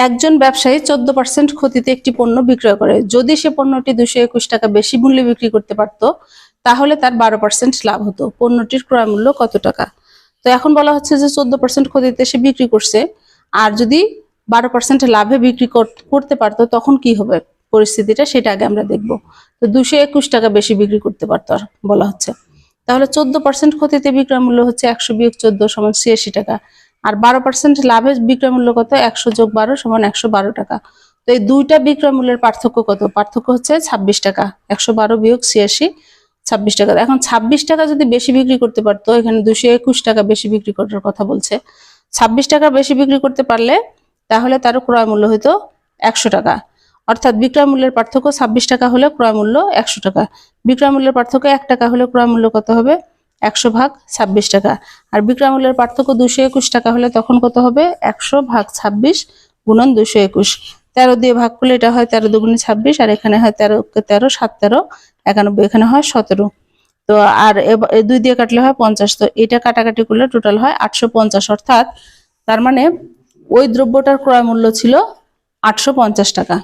একজন ব্যবসায়ী 14% ক্ষতিতে একটি পণ্য বিক্রয় করে। যদি সে পণ্যটি 221 টাকা বেশি মূল্যে বিক্রি করতে পারত, তাহলে তার 12% লাভ হতো। পণ্যটির ক্রয় মূল্য কত টাকা? তো এখন বলা হচ্ছে যে 14% ক্ষতিতে সে বিক্রি করছে, আর যদি 12% লাভে বিক্রি করতে পারতো তখন কি হবে পরিস্থিতিটা, সেটা আগে আমরা দেখব। তো 221 টাকা বেশি বিক্রি করতে পারতো বলা হচ্ছে। তাহলে 14% ক্ষতিতে বিক্রয় মূল্য হচ্ছে 100 বিয়োগ 14 সমান 86 টাকা। আর 12% লাভে বিক্রয় মূল্য কত? 100 যোগ 12 সমান 112 টাকা। তো এই দুইটা বিক্রয় মূল্যের পার্থক্য কত? পার্থক্য হচ্ছে 26 টাকা। 112 বিয়োগ 86, 26 টাকা। এখন 26 টাকা যদি বেশি বিক্রি করতে পারতো, এখানে 221 টাকা বেশি বিক্রি করার কথা বলছে। 26 টাকা বেশি বিক্রি করতে পারলে তাহলে তার ক্রয় মূল্য হতো 100 টাকা। অর্থাৎ বিক্রয় মূল্যের পার্থক্য 26 টাকা হলে ক্রয় মূল্য 100 টাকা। বিক্রয় মূল্যের পার্থক্য 1 টাকা হলে ক্রয় মূল্য কত হবে? 100 ভাগ 26 টাকা। আর বিক্রয় মূল্যের পার্থক্য 221 টাকা হলে তখন কত হবে? 100 ভাগ 26 গুণন 221। 13 দিয়ে ভাগ করলে এটা হয় 13 দুগুণে 26, আর এখানে হয় 13 13 7 13 91, এখানে হয় 17। তো আর 2 দিয়ে কাটলে হয় 50। তো এটা কাটাকাটি করলে টোটাল হয় 850। অর্থাৎ তার মানে ওই দ্রব্যটার ক্রয় মূল্য ছিল 850 টাকা।